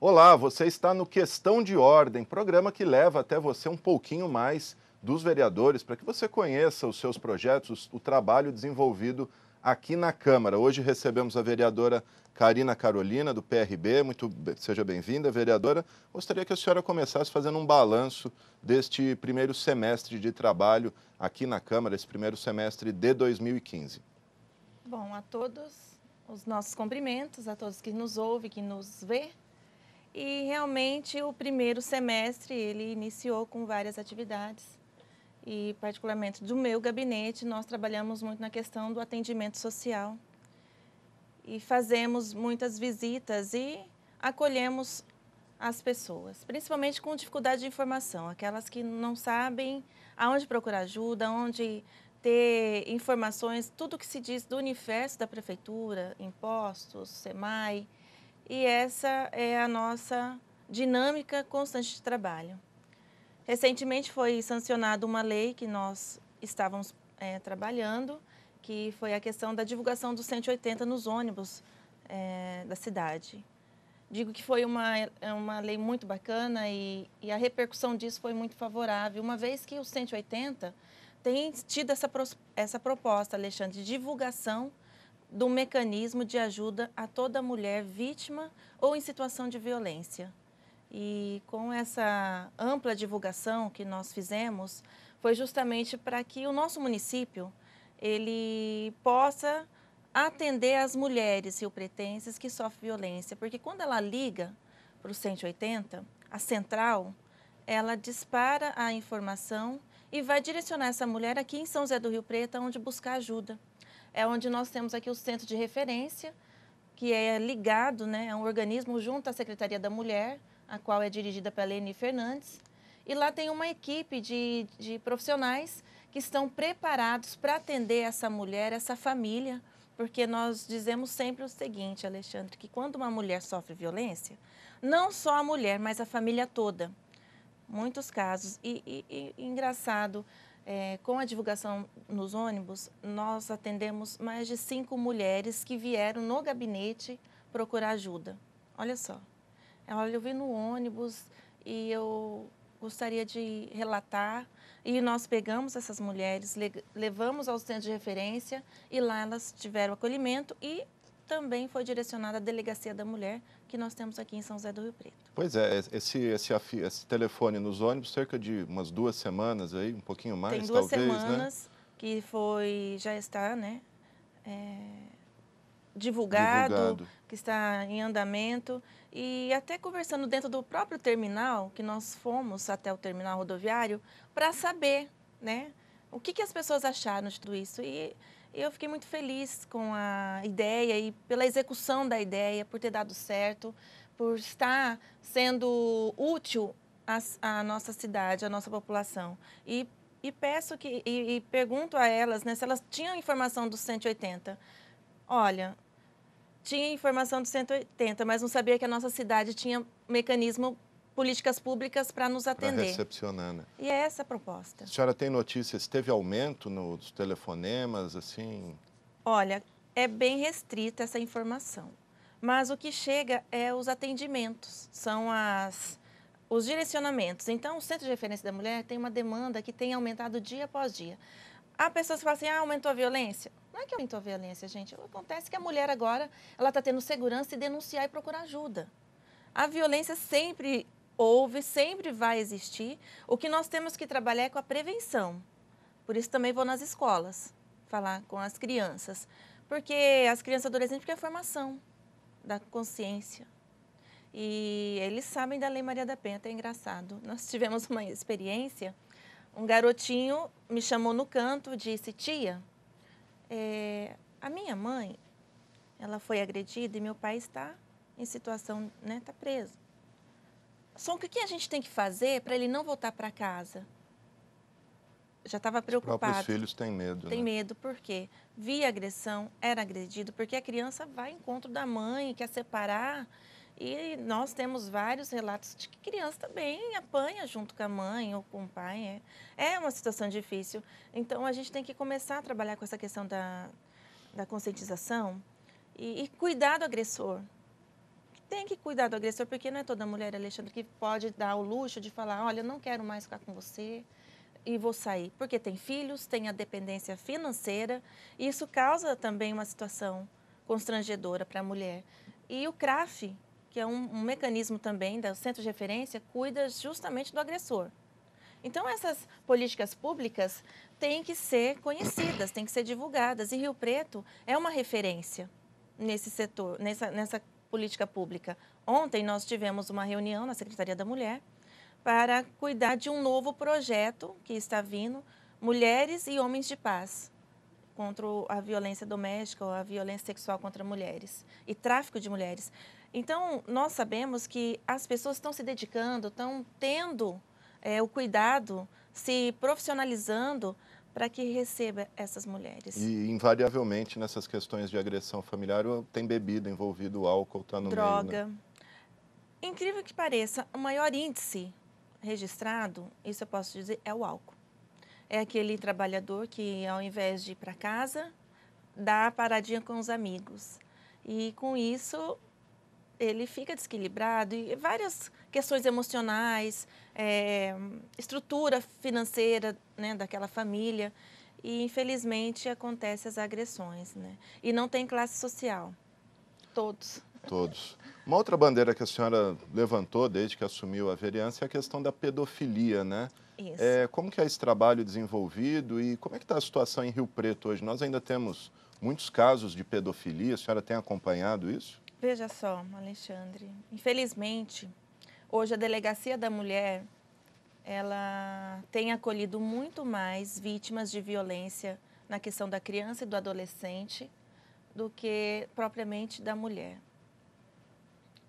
Olá, você está no Questão de Ordem, programa que leva até você um pouquinho mais dos vereadores para que você conheça os seus projetos, o trabalho desenvolvido aqui na Câmara. Hoje recebemos a vereadora Carina Carolina, do PRB. Seja bem-vinda, vereadora. Gostaria que a senhora começasse fazendo um balanço deste primeiro semestre de trabalho aqui na Câmara, esse primeiro semestre de 2015. Bom, a todos os nossos cumprimentos, a todos que nos ouvem, que nos vê. E realmente o primeiro semestre ele iniciou com várias atividades e particularmente do meu gabinete nós trabalhamos muito na questão do atendimento social e fazemos muitas visitas e acolhemos as pessoas, principalmente com dificuldade de informação, aquelas que não sabem aonde procurar ajuda, onde ter informações, tudo que se diz do universo da prefeitura, impostos, SEMAI. E essa é a nossa dinâmica constante de trabalho. Recentemente foi sancionada uma lei que nós estávamos trabalhando, que foi a questão da divulgação do 180 nos ônibus da cidade. Digo que foi uma lei muito bacana e a repercussão disso foi muito favorável, uma vez que o 180 tem tido essa proposta, Alexandre, de divulgação do mecanismo de ajuda a toda mulher vítima ou em situação de violência. E com essa ampla divulgação que nós fizemos, foi justamente para que o nosso município ele possa atender as mulheres riopretenses que sofrem violência, porque quando ela liga para o 180, a central, ela dispara a informação e vai direcionar essa mulher aqui em São José do Rio Preto, onde buscar ajuda. É onde nós temos aqui o Centro de Referência, que é ligado, né, a um organismo junto à Secretaria da Mulher, a qual é dirigida pela Leni Fernandes. E lá tem uma equipe de profissionais que estão preparados para atender essa mulher, essa família, porque nós dizemos sempre o seguinte, Alexandre, que quando uma mulher sofre violência, não só a mulher, mas a família toda. Muitos casos. E engraçado, com a divulgação nos ônibus, nós atendemos mais de 5 mulheres que vieram no gabinete procurar ajuda. Olha só. Olha, eu vi no ônibus e eu gostaria de relatar. E nós pegamos essas mulheres, levamos ao centro de referência e lá elas tiveram acolhimento e também foi direcionada à Delegacia da Mulher, que nós temos aqui em São José do Rio Preto. Pois é, esse telefone nos ônibus, cerca de umas 2 semanas aí, um pouquinho Tem mais, 2 talvez, né? semanas que já está, né, divulgado, Divulgado. que está em andamento. E até conversando dentro do próprio terminal, que nós fomos até o terminal rodoviário, para saber, né, o que as pessoas acharam de tudo isso. E eu fiquei muito feliz com a ideia e pela execução da ideia, por ter dado certo, por estar sendo útil à nossa cidade, à nossa população. E peço e pergunto a elas, né, se elas tinham informação do 180. Olha, tinha informação do 180, mas não sabia que a nossa cidade tinha mecanismo, políticas públicas para nos Para atender. recepcionar, né? E é essa a proposta. A senhora tem notícias, teve aumento nos telefonemas, assim? Olha, é bem restrita essa informação, mas o que chega é os atendimentos, são os direcionamentos. Então, o Centro de Referência da Mulher tem uma demanda que tem aumentado dia após dia. Há pessoas que falam assim, aumentou a violência? Não é que aumentou a violência, gente. Acontece que a mulher agora, ela está tendo segurança e denunciar e procurar ajuda. A violência sempre houve, sempre vai existir. O que nós temos que trabalhar é com a prevenção. Por isso também vou nas escolas, falar com as crianças. Porque as crianças e adolescentes querem formação da consciência. E eles sabem da Lei Maria da Penha, até engraçado. Nós tivemos uma experiência, um garotinho me chamou no canto, disse, tia, a minha mãe, ela foi agredida e meu pai está em situação, né, está preso. Só que o que a gente tem que fazer para ele não voltar para casa? Já estava Os próprios preocupado. filhos têm medo, Tem né? medo, por quê? Via agressão, era agredido, porque a criança vai ao encontro da mãe, quer separar. E nós temos vários relatos de que criança também apanha junto com a mãe ou com o pai. É uma situação difícil. Então, a gente tem que começar a trabalhar com essa questão da conscientização e cuidar do agressor. tem que cuidar do agressor, porque não é toda mulher, Alexandre, que pode dar o luxo de falar, olha, eu não quero mais ficar com você e vou sair. Porque tem filhos, tem a dependência financeira, e isso causa também uma situação constrangedora para a mulher. E o CRAF, que é um mecanismo também do Centro de Referência, cuida justamente do agressor. Então, essas políticas públicas têm que ser conhecidas, têm que ser divulgadas. E Rio Preto é uma referência nesse setor, nessa política pública. Ontem nós tivemos uma reunião na Secretaria da Mulher para cuidar de um novo projeto que está vindo, Mulheres e Homens de Paz, contra a violência doméstica ou a violência sexual contra mulheres e tráfico de mulheres. Então, nós sabemos que as pessoas estão se dedicando, estão tendo o cuidado, se profissionalizando para que receba essas mulheres. E, invariavelmente, nessas questões de agressão familiar, tem bebida envolvida, o álcool está no meio, né? Droga. Incrível que pareça, o maior índice registrado, isso eu posso dizer, é o álcool. É aquele trabalhador que, ao invés de ir para casa, dá a paradinha com os amigos. E, com isso, ele fica desequilibrado e várias questões emocionais, estrutura financeira, né, daquela família. E, infelizmente, acontecem as agressões, né? E não tem classe social. Todos. Todos. Uma outra bandeira que a senhora levantou desde que assumiu a vereança é a questão da pedofilia, né? Isso. Como que é esse trabalho desenvolvido e como é que está a situação em Rio Preto hoje? Nós ainda temos muitos casos de pedofilia, a senhora tem acompanhado isso? Veja só, Alexandre, infelizmente, hoje a Delegacia da Mulher, ela tem acolhido muito mais vítimas de violência na questão da criança e do adolescente do que propriamente da mulher.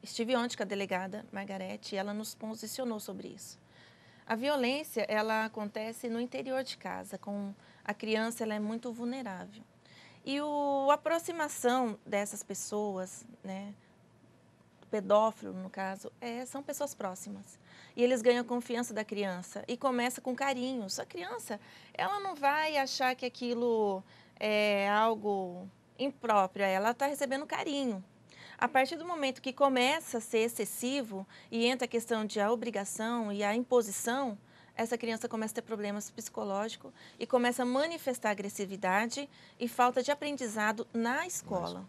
Estive ontem com a delegada Margarete e ela nos posicionou sobre isso. A violência, ela acontece no interior de casa, com a criança, ela é muito vulnerável. E a aproximação dessas pessoas, né, pedófilo no caso, são pessoas próximas. E eles ganham a confiança da criança e começa com carinhos. A criança, ela não vai achar que aquilo é algo impróprio, ela está recebendo carinho. A partir do momento que começa a ser excessivo e entra a questão de a obrigação e a imposição, essa criança começa a ter problemas psicológicos e começa a manifestar agressividade e falta de aprendizado na escola.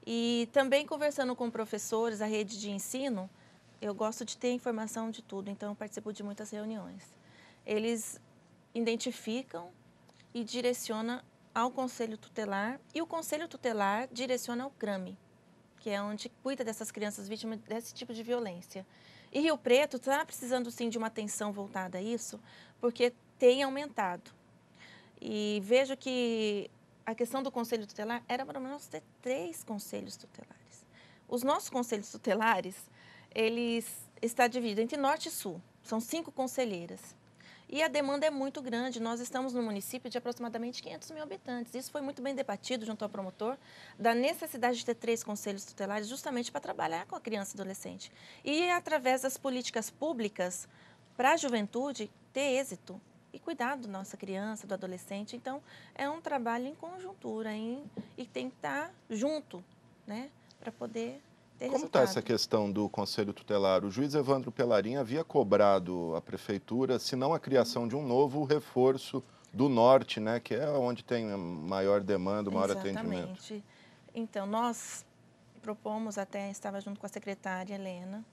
E também conversando com professores, a rede de ensino, eu gosto de ter informação de tudo, então eu participo de muitas reuniões. Eles identificam e direcionam ao Conselho Tutelar e o Conselho Tutelar direciona ao CRAME, que é onde cuida dessas crianças vítimas desse tipo de violência. E Rio Preto está precisando, sim, de uma atenção voltada a isso, porque tem aumentado. E vejo que a questão do Conselho Tutelar era para nós ter 3 conselhos tutelares. Os nossos conselhos tutelares, eles estão divididos entre Norte e Sul. São 5 conselheiras. E a demanda é muito grande. Nós estamos no município de aproximadamente 500 mil habitantes. Isso foi muito bem debatido junto ao promotor, da necessidade de ter 3 conselhos tutelares justamente para trabalhar com a criança e adolescente. E, através das políticas públicas, para a juventude ter êxito e cuidar da nossa criança, do adolescente. Então, é um trabalho em conjuntura e tem que estar junto, né, para poder... Como está essa questão do Conselho Tutelar? O juiz Evandro Pellarin havia cobrado à Prefeitura, se não a criação de um novo reforço do Norte, né, que é onde tem maior demanda, maior atendimento. Exatamente. Então, nós propomos, até estava junto com a secretária Helena,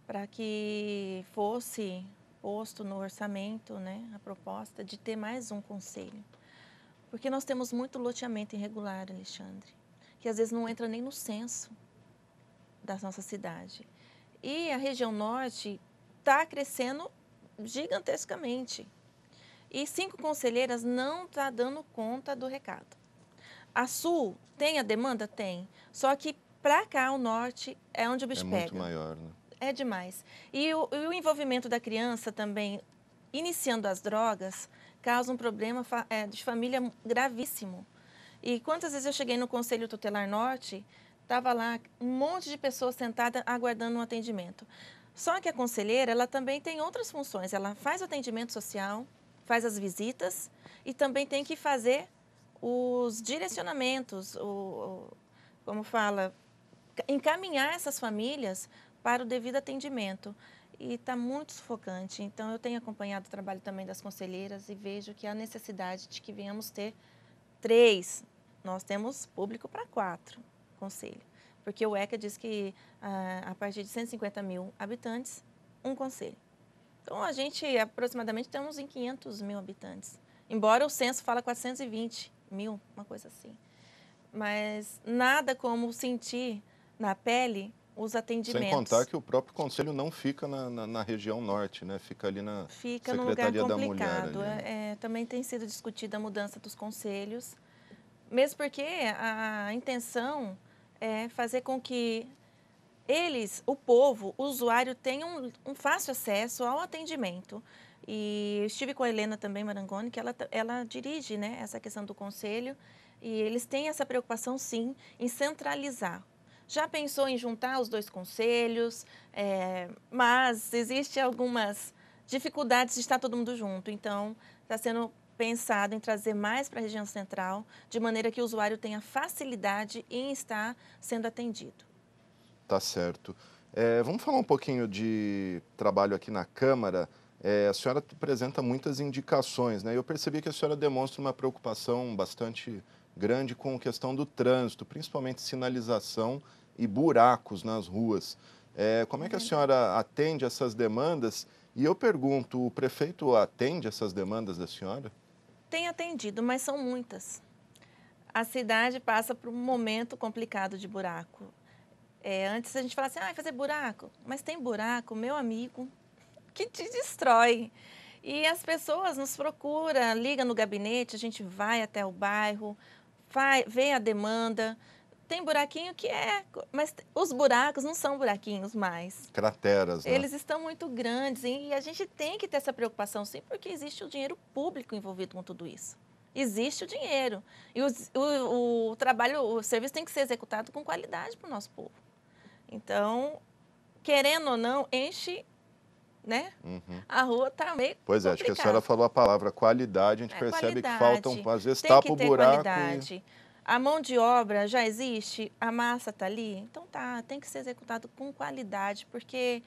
para que fosse posto no orçamento, né, a proposta de ter mais um conselho. Porque nós temos muito loteamento irregular, Alexandre, que às vezes não entra nem no censo da nossa cidade. E a região norte está crescendo gigantescamente. E 5 conselheiras não está dando conta do recado. A sul tem a demanda? Tem. Só que para cá, o norte, é onde o bicho pega. É muito maior, né? É demais. E o envolvimento da criança também, iniciando as drogas, causa um problema de família gravíssimo. E quantas vezes eu cheguei no Conselho Tutelar Norte, estava lá um monte de pessoas sentadas aguardando um atendimento. Só que a conselheira, ela também tem outras funções. Ela faz o atendimento social, faz as visitas e também tem que fazer os direcionamentos, como fala, encaminhar essas famílias para o devido atendimento. E está muito sufocante. Então, eu tenho acompanhado o trabalho também das conselheiras e vejo que há necessidade de que venhamos ter 3. Nós temos público para 4 conselho. Porque o ECA diz que a partir de 150 mil habitantes, um conselho. Então, a gente aproximadamente temos em 500 mil habitantes. Embora o censo fala 420 mil, uma coisa assim. Mas nada como sentir na pele os atendimentos. Sem contar que o próprio conselho não fica na região norte, né? Fica ali na Fica num lugar Secretaria da Mulher. complicado. Ali. Também tem sido discutida a mudança dos conselhos, mesmo porque a intenção é fazer com que eles, o povo, o usuário, tenham um fácil acesso ao atendimento. E eu estive com a Helena também Marangoni, que ela dirige, né, essa questão do conselho, e eles têm essa preocupação, sim, em centralizar. Já pensou em juntar os 2 conselhos, mas existe algumas dificuldades de estar todo mundo junto. Então, está sendo pensado em trazer mais para a região central, de maneira que o usuário tenha facilidade em estar sendo atendido. Tá certo. Vamos falar um pouquinho de trabalho aqui na Câmara. A senhora apresenta muitas indicações, né? Eu percebi que a senhora demonstra uma preocupação bastante grande com a questão do trânsito, principalmente sinalização e buracos nas ruas. Como é que a senhora atende essas demandas? E eu pergunto, o prefeito atende essas demandas da senhora? Tem atendido, mas são muitas. A cidade passa por um momento complicado de buraco. Antes a gente falava assim, fazer buraco. Mas tem buraco, meu amigo, que te destrói. E as pessoas nos procuram, liga no gabinete, a gente vai até o bairro, vê a demanda. Tem buraquinho mas os buracos não são buraquinhos mais. Crateras, né? Eles estão muito grandes e a gente tem que ter essa preocupação sim, porque existe o dinheiro público envolvido com tudo isso. Existe o dinheiro. E o trabalho, o serviço tem que ser executado com qualidade para o nosso povo. Então, querendo ou não, enche, né? A rua está meio Pois complicada. Acho que a senhora falou a palavra qualidade, a gente percebe que faltam, às vezes tapa o buraco. Qualidade. A mão de obra já existe, a massa está ali, então tem que ser executado com qualidade, porque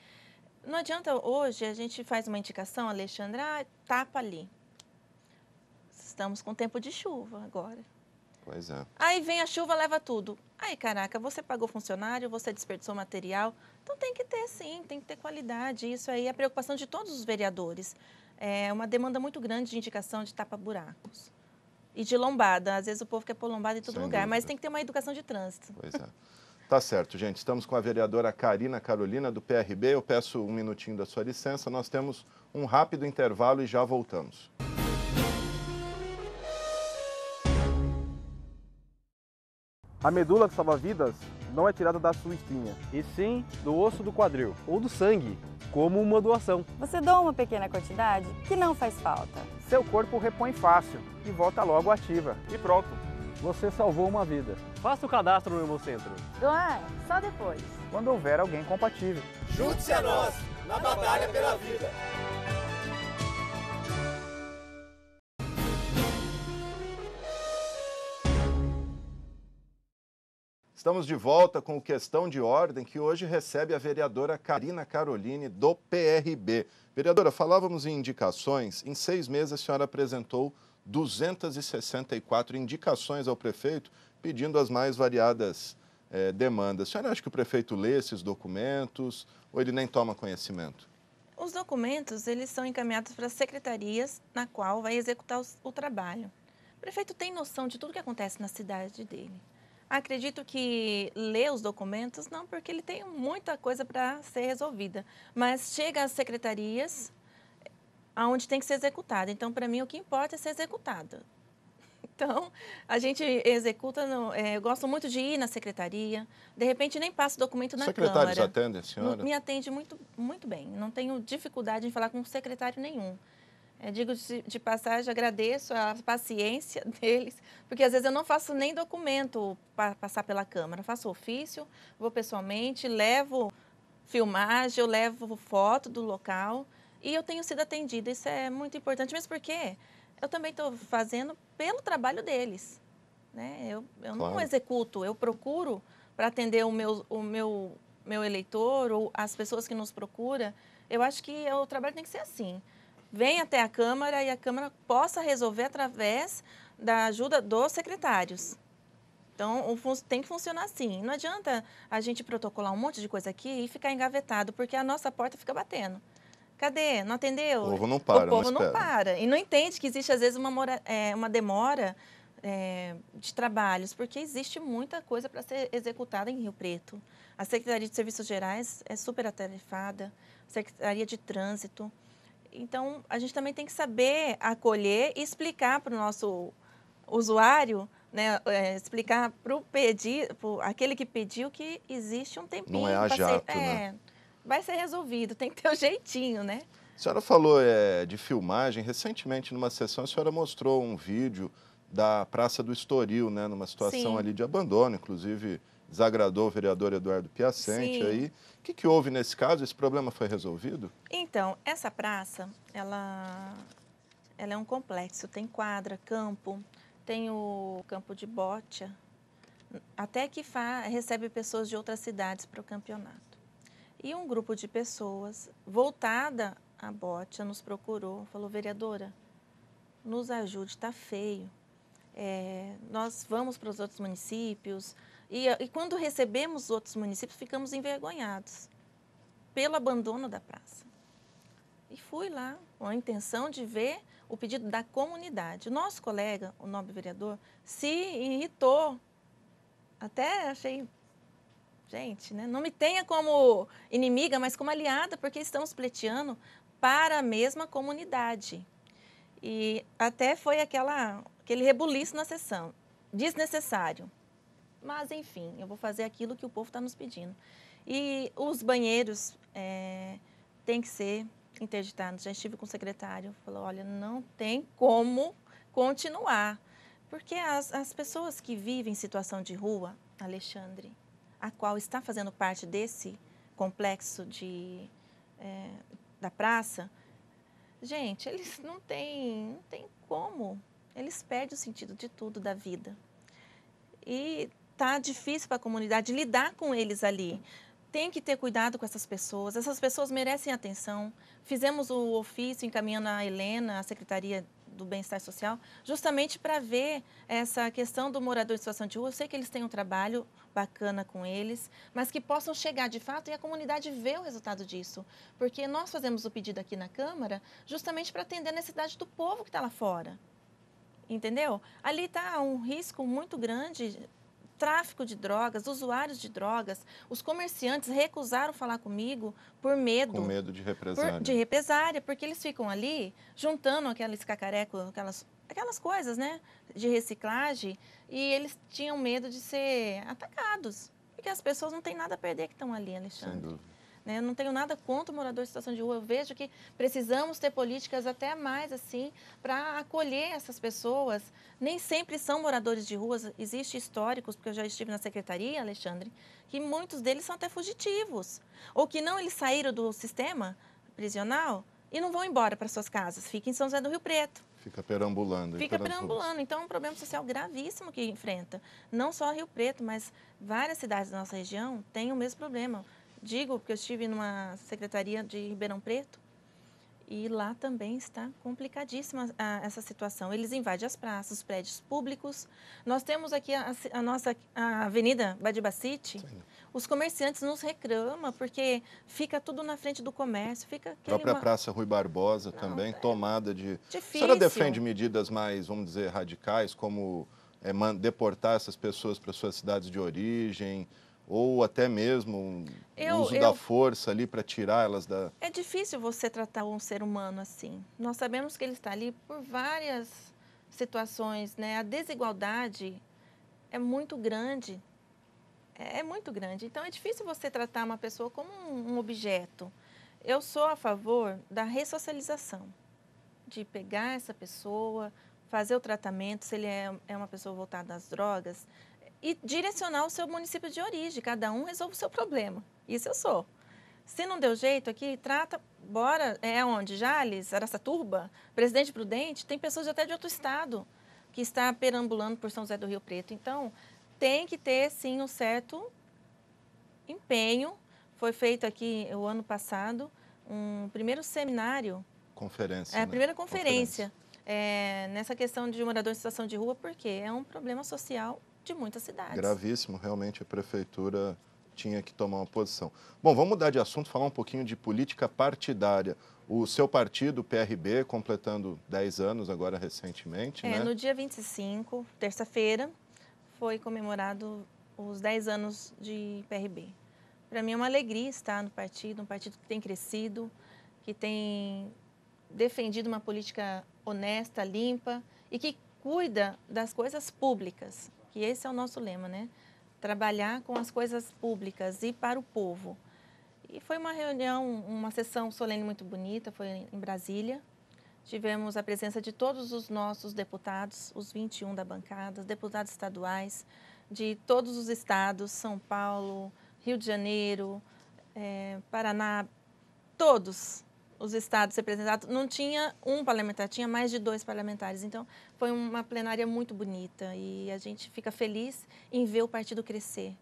não adianta hoje a gente faz uma indicação, Alexandre, tapa ali. Estamos com tempo de chuva agora. Pois é. Aí vem a chuva, leva tudo. Aí, caraca, você pagou funcionário, você desperdiçou material. Então tem que ter sim, tem que ter qualidade. Isso aí é a preocupação de todos os vereadores. É uma demanda muito grande de indicação de tapa-buracos. E de lombada. Às vezes o povo quer pôr lombada em todo lugar, mas tem que ter uma educação de trânsito. Pois é. Tá certo, gente. Estamos com a vereadora Karina Carolina, do PRB. Eu peço um minutinho da sua licença. Nós temos um rápido intervalo e já voltamos. A medula que salva vidas não é tirada da sua espinha, e sim do osso do quadril ou do sangue, como uma doação. Você doa uma pequena quantidade que não faz falta. Seu corpo repõe fácil e volta logo ativa. E pronto, você salvou uma vida. Faça o cadastro no Hemocentro. Doar só depois. Quando houver alguém compatível. Junte-se a nós na batalha pela vida. Estamos de volta com o Questão de Ordem, que hoje recebe a vereadora Karina Caroline, do PRB. Vereadora, falávamos em indicações. Em 6 meses, a senhora apresentou 264 indicações ao prefeito, pedindo as mais variadas demandas. A senhora acha que o prefeito lê esses documentos ou ele nem toma conhecimento? Os documentos, eles são encaminhados para as secretarias na qual vai executar o trabalho. O prefeito tem noção de tudo que acontece na cidade dele. Acredito que lê os documentos, não, porque ele tem muita coisa para ser resolvida, mas chega às secretarias onde tem que ser executada. Então, para mim, o que importa é ser executada. Então, a gente executa, eu gosto muito de ir na secretaria, de repente nem passo o documento na Câmara. Secretários atendem a senhora? Me atende muito, muito bem, não tenho dificuldade em falar com secretário nenhum. Digo de passagem, agradeço a paciência deles, porque às vezes eu não faço nem documento para passar pela Câmara. Faço ofício, vou pessoalmente, levo filmagem, eu levo foto do local e eu tenho sido atendida. Isso é muito importante, mesmo porque eu também estou fazendo pelo trabalho deles. Né? Eu não executo, eu procuro para atender o meu eleitor ou as pessoas que nos procuram, eu acho que o trabalho tem que ser assim. Vem até a Câmara e a Câmara possa resolver através da ajuda dos secretários. Então, tem que funcionar assim. Não adianta a gente protocolar um monte de coisa aqui e ficar engavetado, porque a nossa porta fica batendo. Cadê? Não atendeu? O povo não para, O povo não não espera. para. E não entende que existe, às vezes, uma demora de trabalhos, porque existe muita coisa para ser executada em Rio Preto. A Secretaria de Serviços Gerais é super atarefada, a Secretaria de Trânsito. Então, a gente também tem que saber acolher e explicar para o nosso usuário, né, explicar para aquele que pediu que existe um tempinho. Não é a jato, né? Vai ser resolvido, tem que ter o jeitinho, né? A senhora falou de filmagem. Recentemente, numa sessão, a senhora mostrou um vídeo da Praça do Estoril, né, numa situação Sim. ali de abandono, inclusive desagradou o vereador Eduardo Piacente. Sim. Aí. O que houve nesse caso? Esse problema foi resolvido? Então, essa praça, ela é um complexo, tem quadra, campo, tem o campo de bocha, até que recebe pessoas de outras cidades para o campeonato. E um grupo de pessoas voltada à bocha nos procurou, falou: vereadora, nos ajude, está feio. Nós vamos para os outros municípios e quando recebemos os outros municípios ficamos envergonhados pelo abandono da praça. E fui lá com a intenção de ver o pedido da comunidade. O nosso colega, o nobre vereador, se irritou. Até achei, gente, né, não me tenha como inimiga, mas como aliada, porque estamos pleiteando para a mesma comunidade. E até foi aquele rebuliço na sessão, desnecessário. Mas, enfim, eu vou fazer aquilo que o povo está nos pedindo. E os banheiros têm que ser interditados. Já estive com o secretário, falou: olha, não tem como continuar. Porque as pessoas que vivem em situação de rua, Alexandre, a qual está fazendo parte desse complexo da praça, gente, eles não têm como. Eles perdem o sentido de tudo da vida. E tá difícil para a comunidade lidar com eles ali. Tem que ter cuidado com essas pessoas merecem atenção. Fizemos o ofício encaminhando a Helena, a Secretaria do Bem-Estar Social, justamente para ver essa questão do morador em situação de rua. Eu sei que eles têm um trabalho bacana com eles, mas que possam chegar de fato e a comunidade ver o resultado disso. Porque nós fazemos o pedido aqui na Câmara justamente para atender a necessidade do povo que está lá fora. Entendeu? Ali está um risco muito grande. Tráfico de drogas, usuários de drogas, os comerciantes recusaram falar comigo por medo. Com medo de represália. De represália, porque eles ficam ali juntando aqueles cacarecos, aquelas coisas, né, de reciclagem, e eles tinham medo de ser atacados, porque as pessoas não têm nada a perder que estão ali, Alexandre. Sem dúvida. Eu não tenho nada contra o morador em situação de rua. Eu vejo que precisamos ter políticas até mais assim para acolher essas pessoas. Nem sempre são moradores de ruas. Existem históricos, porque eu já estive na secretaria, Alexandre, que muitos deles são até fugitivos. Ou que não, eles saíram do sistema prisional e não vão embora para suas casas. Fica em São José do Rio Preto. Fica perambulando. Fica perambulando. Então, é um problema social gravíssimo que enfrenta. Não só Rio Preto, mas várias cidades da nossa região têm o mesmo problema. Digo porque eu estive numa secretaria de Ribeirão Preto e lá também está complicadíssima essa situação. Eles invadem as praças, os prédios públicos. Nós temos aqui a Avenida Badibacite. Os comerciantes nos reclamam porque fica tudo na frente do comércio. Fica A própria Praça Rui Barbosa também, tomada de... Difícil. A senhora defende medidas mais, vamos dizer, radicais, como deportar essas pessoas para suas cidades de origem, ou até mesmo o uso da força ali para tirar elas da... É difícil você tratar um ser humano assim. Nós sabemos que ele está ali por várias situações, né? A desigualdade é muito grande. É muito grande. Então, é difícil você tratar uma pessoa como um objeto. Eu sou a favor da ressocialização, de pegar essa pessoa, fazer o tratamento, se ele é uma pessoa voltada às drogas, e direcionar o seu município de origem. Cada um resolve o seu problema. Isso eu sou. Se não deu jeito aqui, trata, bora, onde? Jales, Araçatuba, Presidente Prudente, tem pessoas até de outro estado que está perambulando por São José do Rio Preto. Então, tem que ter, sim, um certo empenho. Foi feito aqui o ano passado um primeiro seminário, Conferência, a né? primeira conferência, nessa questão de morador em situação de rua, porque é um problema social de muitas cidades. Gravíssimo, realmente a prefeitura tinha que tomar uma posição. Bom, vamos mudar de assunto, falar um pouquinho de política partidária. O seu partido, o PRB, completando 10 anos agora recentemente, né? No dia 25, terça-feira, foi comemorado os 10 anos de PRB. Para mim é uma alegria estar no partido, um partido que tem crescido, que tem defendido uma política honesta, limpa e que cuida das coisas públicas, que esse é o nosso lema, né? Trabalhar com as coisas públicas e para o povo. E foi uma reunião, uma sessão solene muito bonita, foi em Brasília. Tivemos a presença de todos os nossos deputados, os 21 da bancada, deputados estaduais, de todos os estados, São Paulo, Rio de Janeiro, Paraná, todos os estados representados. Não tinha um parlamentar, tinha mais de 2 parlamentares. Então, foi uma plenária muito bonita e a gente fica feliz em ver o partido crescer.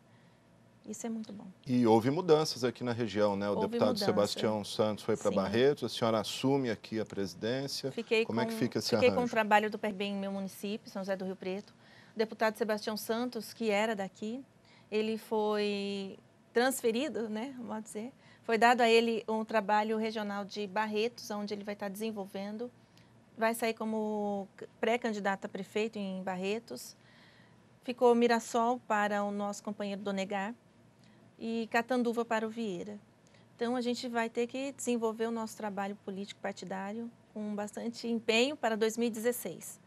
Isso é muito bom. E houve mudanças aqui na região, né? O deputado Sebastião Santos foi para Barretos, a senhora assume aqui a presidência. Como é que fica esse arranjo? Fiquei com o trabalho do PRB em meu município, São José do Rio Preto. O deputado Sebastião Santos, que era daqui, ele foi transferido, né, vamos dizer. Foi dado a ele um trabalho regional de Barretos, onde ele vai estar desenvolvendo. Vai sair como pré-candidato a prefeito em Barretos. Ficou Mirassol para o nosso companheiro Donegar e Catanduva para o Vieira. Então, a gente vai ter que desenvolver o nosso trabalho político partidário com bastante empenho para 2016.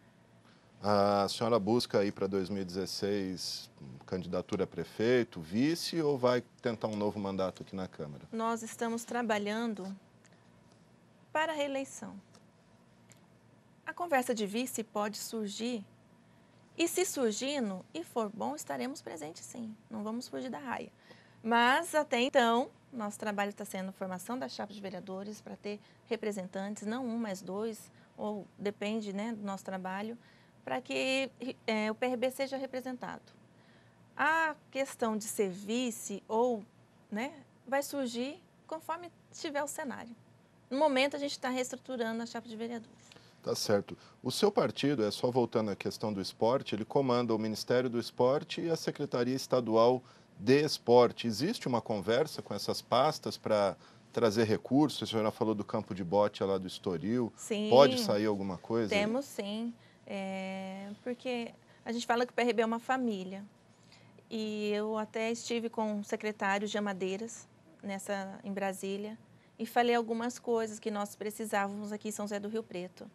A senhora busca aí para 2016 candidatura a prefeito, vice ou vai tentar um novo mandato aqui na Câmara? Nós estamos trabalhando para a reeleição. A conversa de vice pode surgir e se surgindo e for bom, estaremos presentes sim, não vamos fugir da raia. Mas até então, nosso trabalho está sendo formação da chapa de vereadores para ter representantes, não 1, mas 2, ou depende, né, do nosso trabalho, para que o PRB seja representado. A questão de ser vice ou, né, vai surgir conforme tiver o cenário. No momento, a gente está reestruturando a chapa de vereadores. Tá certo. O seu partido, só voltando à questão do esporte, ele comanda o Ministério do Esporte e a Secretaria Estadual de Esporte. Existe uma conversa com essas pastas para trazer recursos? A senhora falou do campo de bote lá do Estoril. Sim. Pode sair alguma coisa? Temos sim. Porque a gente fala que o PRB é uma família. E eu até estive com o secretário de Amadeiras em Brasília e falei algumas coisas que nós precisávamos aqui em São José do Rio Preto.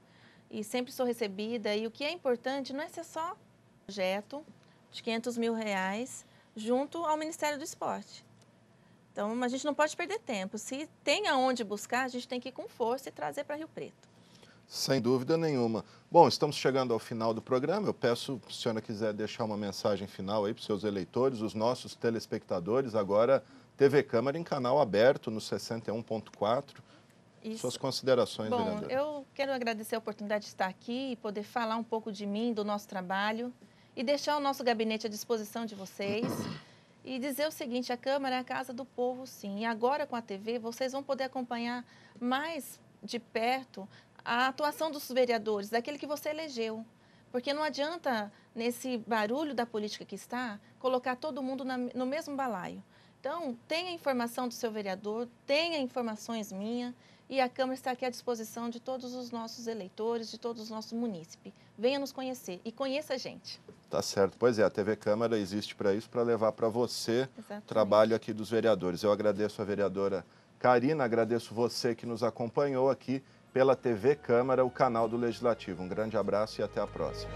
E sempre sou recebida. E o que é importante não é ser só um projeto de R$500 mil junto ao Ministério do Esporte. Então, a gente não pode perder tempo. Se tem aonde buscar, a gente tem que ir com força e trazer para Rio Preto. Sem dúvida nenhuma. Bom, estamos chegando ao final do programa. Eu peço, se a senhora quiser deixar uma mensagem final aí para os seus eleitores, os nossos telespectadores. Agora, TV Câmara em canal aberto no 61.4. Suas considerações, vereadora. Bom, eu quero agradecer a oportunidade de estar aqui e poder falar um pouco de mim, do nosso trabalho e deixar o nosso gabinete à disposição de vocês. E dizer o seguinte, a Câmara é a casa do povo, sim. E agora, com a TV, vocês vão poder acompanhar mais de perto a atuação dos vereadores, daquele que você elegeu. Porque não adianta, nesse barulho da política que está, colocar todo mundo no mesmo balaio. Então, tenha informação do seu vereador, tenha informações minhas, e a Câmara está aqui à disposição de todos os nossos eleitores, de todos os nossos munícipes. Venha nos conhecer e conheça a gente. Tá certo. Pois é, a TV Câmara existe para isso, para levar para você o trabalho aqui dos vereadores. Eu agradeço a vereadora Karina, agradeço você que nos acompanhou aqui pela TV Câmara, o canal do Legislativo. Um grande abraço e até a próxima.